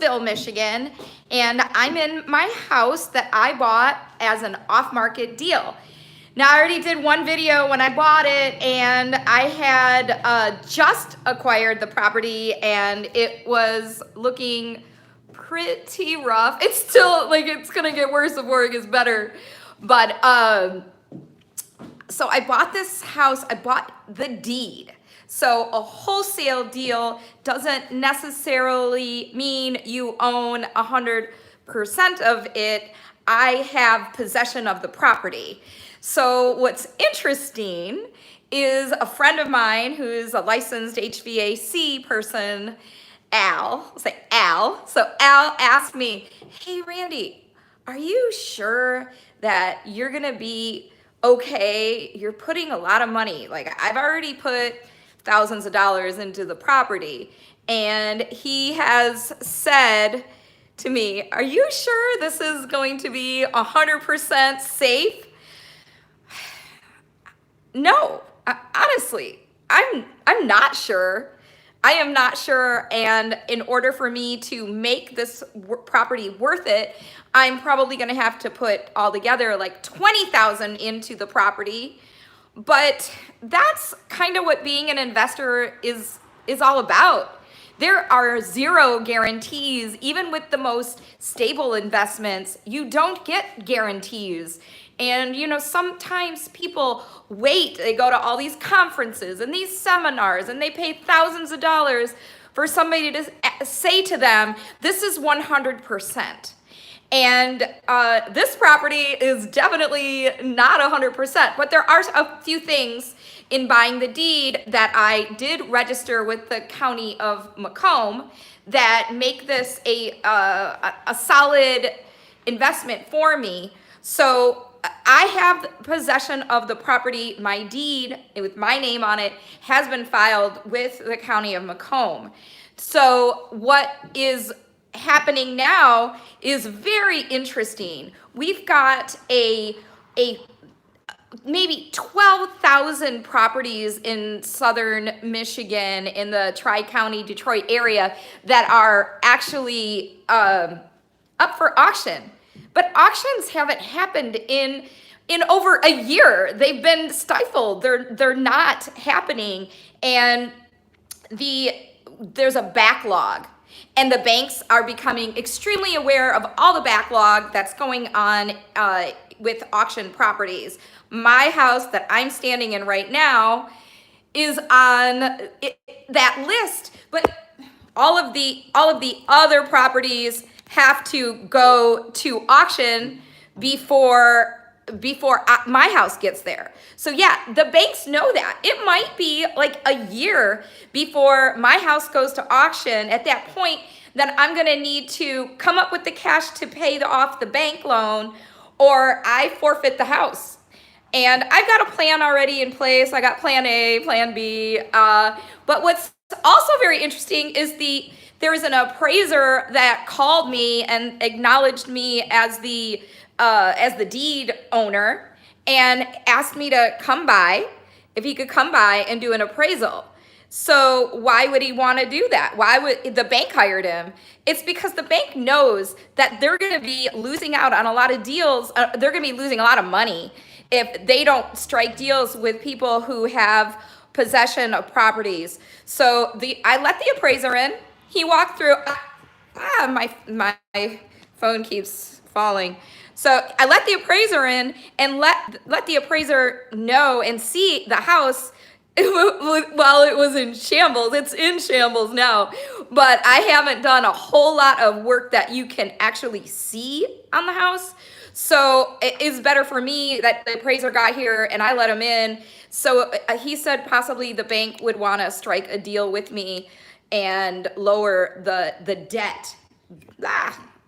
Michigan, and I'm in my house that I bought as an off-market deal. Now, I already did one video when I bought it, and I had just acquired the property, and it was looking pretty rough. It's still, like, it's gonna get worse before it gets better. But, so I bought this house, I bought the deed. So a wholesale deal doesn't necessarily mean you own 100% of it. I have possession of the property. So what's interesting is a friend of mine who's a licensed HVAC person, Al, I'll say Al. So Al asked me, hey, Randy, are you sure that you're gonna be okay? You're putting a lot of money. Like, I've already put thousands of dollars into the property. And he has said to me, are you sure this is going to be 100% safe? No, honestly, I'm not sure. I am not sure, and in order for me to make this property worth it, I'm probably gonna have to put all together like 20,000 into the property. But that's kind of what being an investor is all about. There are zero guarantees. Even with the most stable investments, you don't get guarantees. And you know, sometimes people wait, they go to all these conferences and these seminars and they pay thousands of dollars for somebody to say to them, this is 100%. And this property is definitely not 100%, but there are a few things in buying the deed that I did register with the county of Macomb that make this a solid investment for me. So I have possession of the property. My deed with my name on it has been filed with the county of Macomb. So what is happening now is very interesting. We've got a maybe 12,000 properties in southern Michigan in the Tri-County Detroit area that are actually up for auction. But auctions haven't happened in over a year. They've been stifled. They're not happening, and there's a backlog. And the banks are becoming extremely aware of all the backlog that's going on with auction properties. My house that I'm standing in right now is on that list, but all of the other properties have to go to auction before my house gets there. So yeah, the banks know that. It might be like a year before my house goes to auction. At that point, then I'm gonna need to come up with the cash to pay off the bank loan, or I forfeit the house. And I've got a plan already in place. I got plan A, plan B. But what's also very interesting is there was an appraiser that called me and acknowledged me as the deed owner and asked me to come by, if he could come by and do an appraisal. So why would he want to do that? Why would the bank hired him? It's because the bank knows that they're going to be losing out on a lot of deals. They're going to be losing a lot of money if they don't strike deals with people who have possession of properties. So I let the appraiser in. He walked through. My phone keeps falling. So I let the appraiser in and let the appraiser know and see the house while it was in shambles. It's in shambles now, but I haven't done a whole lot of work that you can actually see on the house. So it is better for me that the appraiser got here and I let him in. So he said possibly the bank would want to strike a deal with me and lower the debt,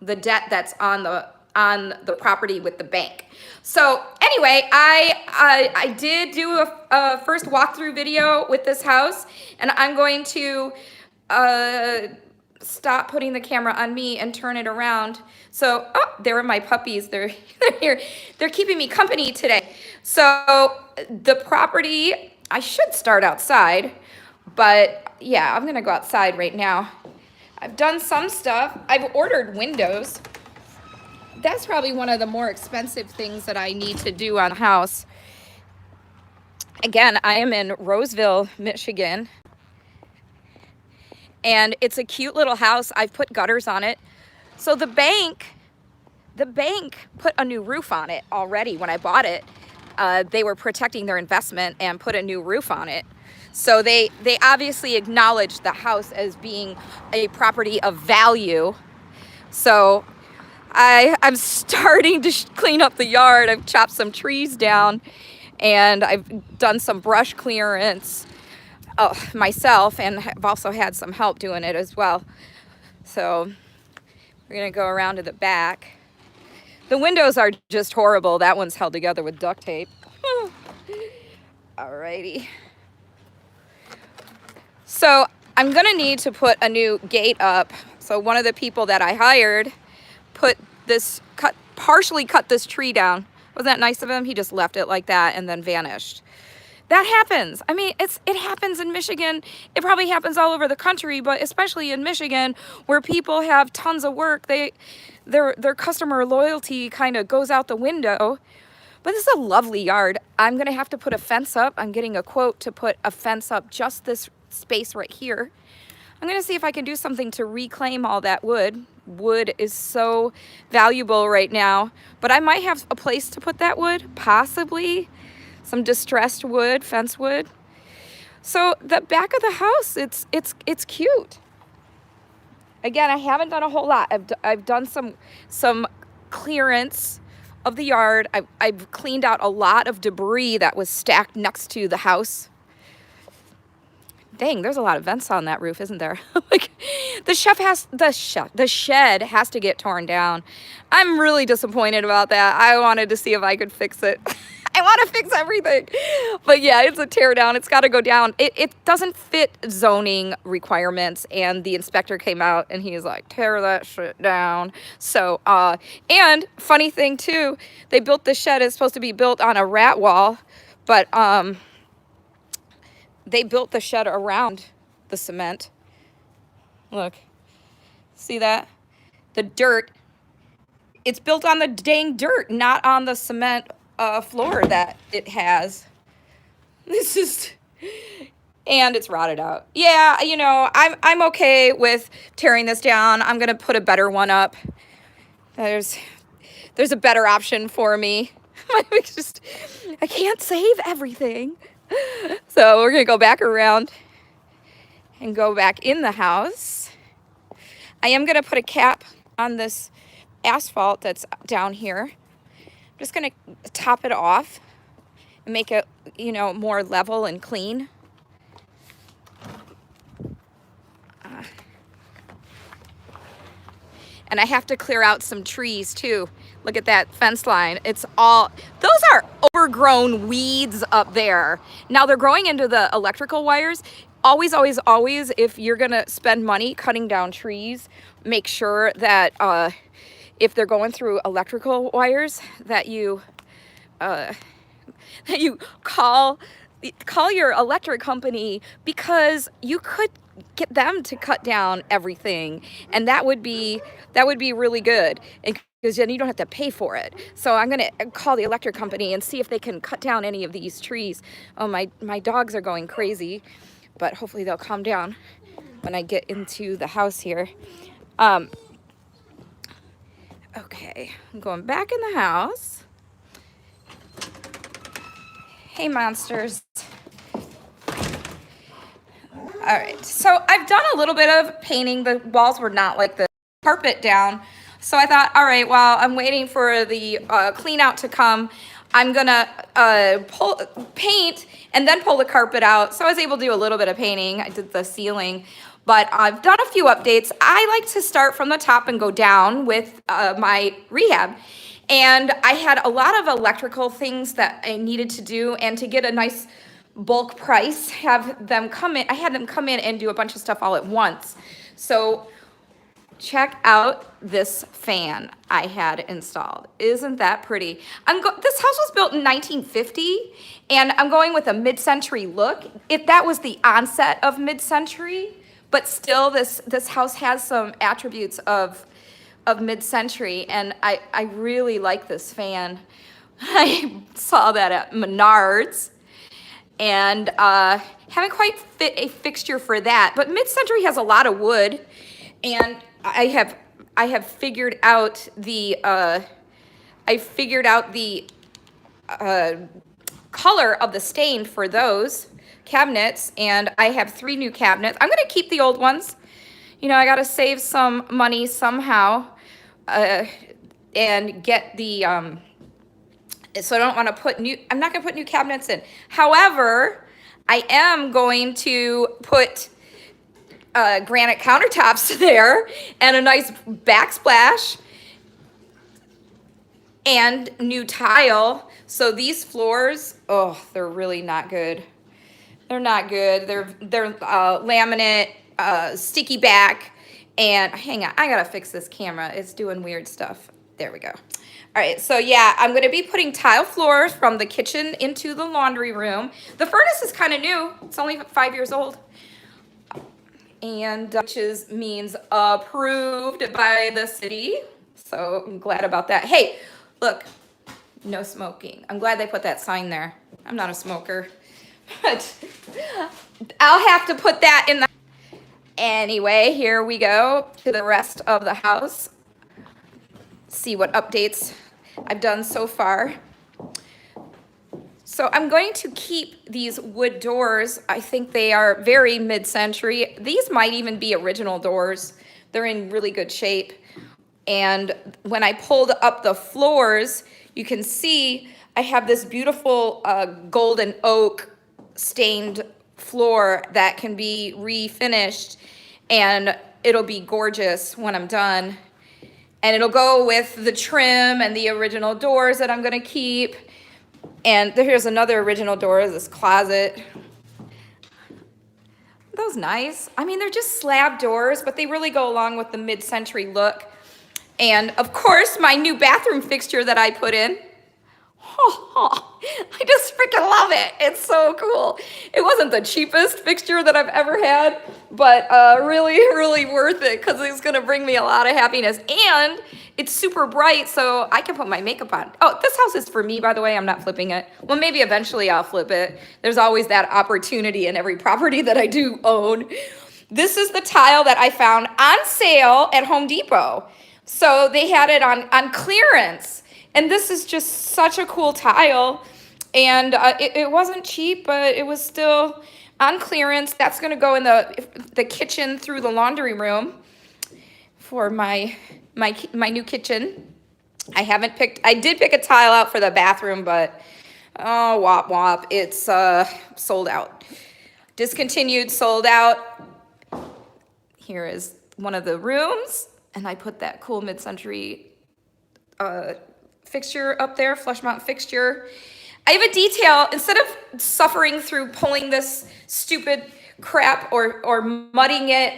the debt that's on the property with the bank. So anyway, I did do a first walkthrough video with this house, and I'm going to stop putting the camera on me and turn it around. So, oh, there are my puppies. They're here. They're keeping me company today. So the property, I should start outside, but yeah, I'm gonna go outside right now. I've done some stuff. I've ordered windows. That's probably one of the more expensive things that I need to do on the house. Again, I am in Roseville, Michigan. And it's a cute little house. I've put gutters on it. So the bank put a new roof on it already when I bought it. They were protecting their investment and put a new roof on it. So they obviously acknowledged the house as being a property of value. So I'm starting to clean up the yard. I've chopped some trees down and I've done some brush clearance myself, and I've also had some help doing it as well. So we're gonna go around to the back. The windows are just horrible. That one's held together with duct tape. Alrighty. So I'm gonna need to put a new gate up. So one of the people that I hired partially cut this tree down. Wasn't that nice of him? He just left it like that and then vanished. That happens. I mean, it happens in Michigan. It probably happens all over the country, but especially in Michigan where people have tons of work, their customer loyalty kind of goes out the window. But this is a lovely yard. I'm gonna have to put a fence up. I'm getting a quote to put a fence up just this space right here. I'm gonna see if I can do something to reclaim all that wood. Wood is so valuable right now, but I might have a place to put that wood, possibly. Some distressed wood, fence wood. So the back of the house, it's cute. Again, I haven't done a whole lot. I've done some clearance of the yard. I've cleaned out a lot of debris that was stacked next to the house. Dang, there's a lot of vents on that roof, isn't there? Like, the shed has to get torn down. I'm really disappointed about that. I wanted to see if I could fix it. I want to fix everything. But yeah, it's a tear down. It's got to go down. It doesn't fit zoning requirements. And the inspector came out and he's like, tear that shit down. So, and funny thing too, they built this shed. It's supposed to be built on a rat wall, but they built the shed around the cement. Look, see that? The dirt. It's built on the dang dirt, not on the cement floor that it has. This is, and it's rotted out. Yeah, you know, I'm okay with tearing this down. I'm gonna put a better one up. There's a better option for me. I can't save everything. So we're gonna go back around and go back in the house. I am gonna put a cap on this asphalt that's down here. I'm just gonna top it off and make it, you know, more level and clean. And I have to clear out some trees too. Look at that fence line. Those are overgrown weeds up there. Now they're growing into the electrical wires. Always, always, always, if you're gonna spend money cutting down trees, make sure that if they're going through electrical wires, that you call your electric company, because you could get them to cut down everything, and that would be really good, because then you don't have to pay for it. So I'm gonna call the electric company and see if they can cut down any of these trees. Oh, my dogs are going crazy, but hopefully they'll calm down when I get into the house here. Okay, I'm going back in the house. Hey, monsters. All right, so I've done a little bit of painting. The walls were not like the carpet down. So I thought, all right, while I'm waiting for the clean out to come, I'm gonna paint and then pull the carpet out. So I was able to do a little bit of painting. I did the ceiling, but I've done a few updates. I like to start from the top and go down with my rehab. And I had a lot of electrical things that I needed to do, and to get a nice bulk price, have them come in. I had them come in and do a bunch of stuff all at once. So check out this fan I had installed. Isn't that pretty? This house was built in 1950, and I'm going with a mid-century look. That was the onset of mid-century, but still this house has some attributes of mid-century, and I really like this fan. I saw that at Menards, and haven't quite fit a fixture for that, but mid-century has a lot of wood, and I have figured out the color of the stain for those cabinets, and I have 3 new cabinets. I'm gonna keep the old ones. You know, I gotta save some money somehow, and get the, so I don't wanna put I'm not gonna put new cabinets in. However, I am going to put granite countertops there and a nice backsplash and new tile. So these floors, oh, they're really not good. They're not good. They're laminate, sticky back, and hang on, I gotta fix this camera. It's doing weird stuff. There we go. All right, so yeah, I'm gonna be putting tile floors from the kitchen into the laundry room. The furnace is kind of new. It's only 5 years old. And which means approved by the city. So I'm glad about that. Hey, look, no smoking. I'm glad they put that sign there. I'm not a smoker, but I'll have to put that in the... Anyway, here we go to the rest of the house. See what updates I've done so far. So I'm going to keep these wood doors. I think they are very mid-century. These might even be original doors. They're in really good shape. And when I pulled up the floors, you can see I have this beautiful golden oak stained floor that can be refinished, and it'll be gorgeous when I'm done. And it'll go with the trim and the original doors that I'm gonna keep. And here's another original door, this closet. Those nice. I mean, they're just slab doors, but they really go along with the mid-century look. And of course, my new bathroom fixture that I put in. I just freaking love it. It's so cool. It wasn't the cheapest fixture that I've ever had, but really, really worth it because it's gonna bring me a lot of happiness. And it's super bright, so I can put my makeup on. Oh, this house is for me, by the way. I'm not flipping it. Well, maybe eventually I'll flip it. There's always that opportunity in every property that I do own. This is the tile that I found on sale at Home Depot. So they had it on clearance. And this is just such a cool tile. And it wasn't cheap, but it was still on clearance. That's gonna go in the kitchen through the laundry room for my new kitchen. I did pick a tile out for the bathroom, but oh, wop wop, it's sold out. Discontinued, sold out. Here is one of the rooms, and I put that cool mid-century fixture up there, flush mount fixture. I have a detail, instead of suffering through pulling this stupid crap or mudding it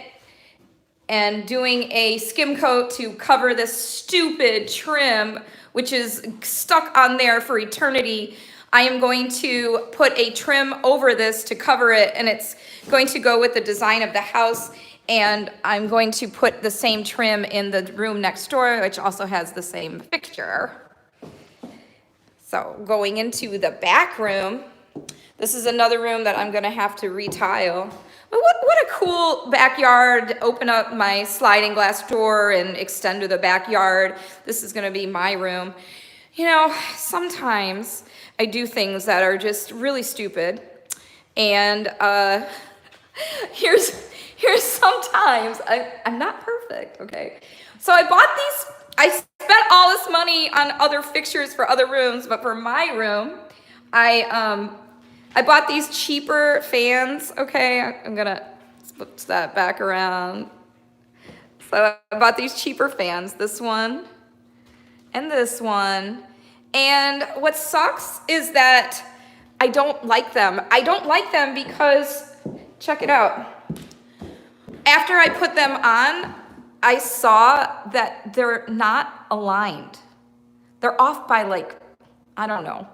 and doing a skim coat to cover this stupid trim, which is stuck on there for eternity, I am going to put a trim over this to cover it, and it's going to go with the design of the house. And I'm going to put the same trim in the room next door, which also has the same fixture. So going into the back room, this is another room that I'm gonna have to retile. What a cool backyard. Open up my sliding glass door and extend to the backyard. This is gonna be my room. You know, sometimes I do things that are just really stupid. And here's sometimes I'm not perfect, okay? So I bought these, I spent all this money on other fixtures for other rooms, but for my room, I bought these cheaper fans, okay? I'm gonna switch that back around. So I bought these cheaper fans, this one and this one. And what sucks is that I don't like them. I don't like them because, check it out. After I put them on, I saw that they're not aligned. They're off by like, I don't know,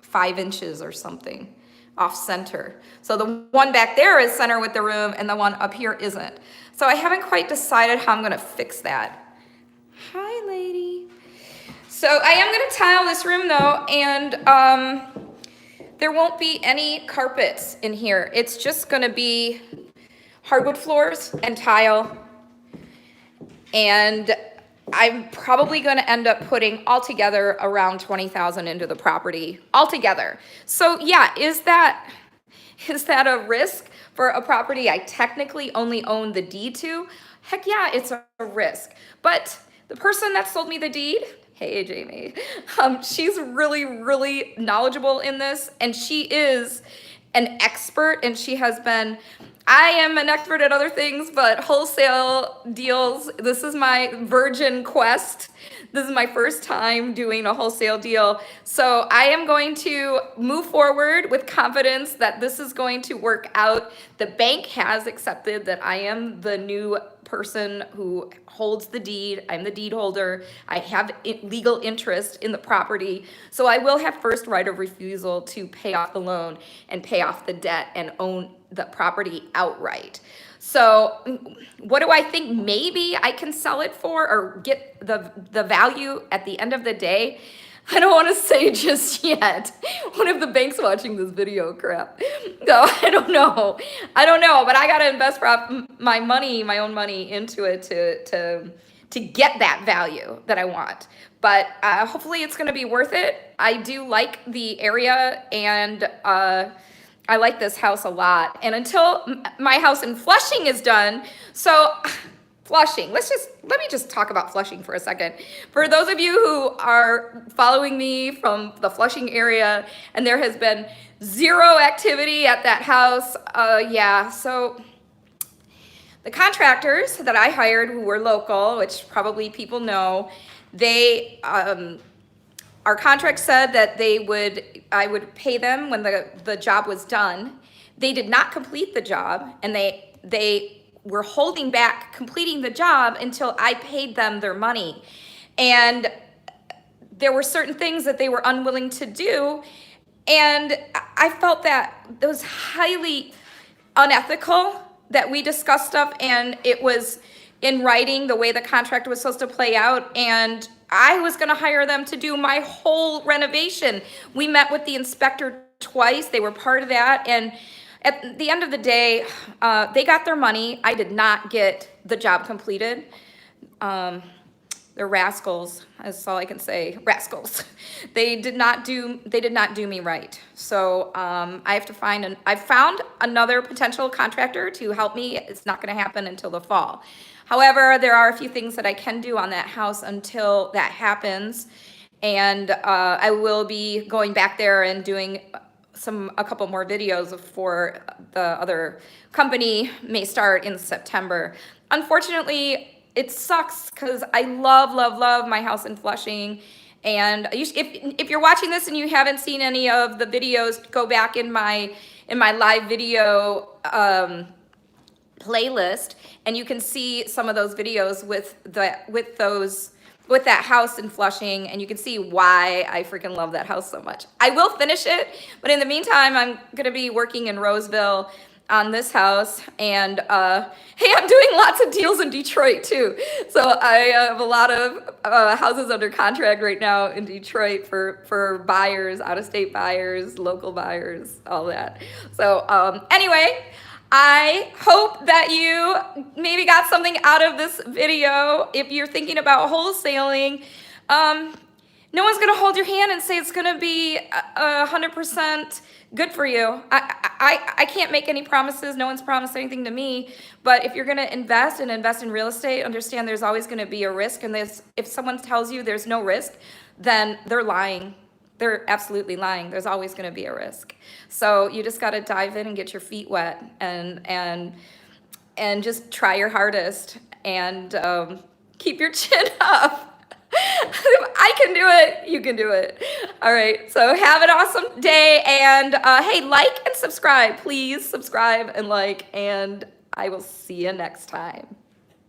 5 inches or something. off center. So the one back there is center with the room and the one up here isn't. So I haven't quite decided how I'm gonna fix that. Hi, lady. So I am gonna tile this room though, and there won't be any carpets in here. It's just gonna be hardwood floors and tile. And I'm probably gonna end up putting altogether around 20,000 into the property altogether. So yeah, is that a risk for a property I technically only own the deed to? Heck yeah, it's a risk. But the person that sold me the deed, hey Jamie, she's really, really knowledgeable in this, and she is an expert, and she has been, I am an expert at other things, but wholesale deals, this is my virgin quest. This is my first time doing a wholesale deal. So I am going to move forward with confidence that this is going to work out. The bank has accepted that I am the new person who holds the deed. I'm the deed holder. I have legal interest in the property. So I will have first right of refusal to pay off the loan and pay off the debt and own the property outright. So what do I think maybe I can sell it for or get the value at the end of the day? I don't want to say just yet. What if the bank's watching this video? Crap. No, I don't know. But I got to invest my money, my own money into it to get that value that I want. But hopefully it's going to be worth it. I do like the area, and I like this house a lot. And until my house in Flushing is done, so Flushing, let me just talk about Flushing for a second. For those of you who are following me from the Flushing area, and there has been zero activity at that house, yeah, so the contractors that I hired who were local, which probably people know, they, our contract said that I would pay them when the job was done. They did not complete the job, and they were holding back completing the job until I paid them their money. And there were certain things that they were unwilling to do, and I felt that it was highly unethical that we discussed stuff and it was in writing the way the contract was supposed to play out, and I was gonna hire them to do my whole renovation. We met with the inspector twice, they were part of that, and at the end of the day, they got their money. I did not get the job completed. They're rascals, that's all I can say, rascals. They did not do me right. So I found another potential contractor to help me. It's not gonna happen until the fall. However, there are a few things that I can do on that house until that happens. And I will be going back there and doing a couple more videos for the other company may start in September. Unfortunately, it sucks because I love my house in Flushing. And if you're watching this and you haven't seen any of the videos, go back in my live video playlist, and you can see some of those videos with that house in Flushing, and you can see why I freaking love that house so much. I will finish it, but in the meantime, I'm gonna be working in Roseville on this house, and hey, I'm doing lots of deals in Detroit too. So I have a lot of houses under contract right now in Detroit for buyers, out-of-state buyers, local buyers, all that. So anyway, I hope that you maybe got something out of this video. If you're thinking about wholesaling, no one's gonna hold your hand and say it's gonna be 100% good for you. I can't make any promises. No one's promised anything to me. But if you're gonna invest in real estate, understand there's always gonna be a risk. And if someone tells you there's no risk, then they're lying. They're absolutely lying. There's always going to be a risk. So you just got to dive in and get your feet wet and just try your hardest and keep your chin up. If I can do it, you can do it. All right. So have an awesome day. And hey, like and subscribe. Please subscribe and like. And I will see you next time.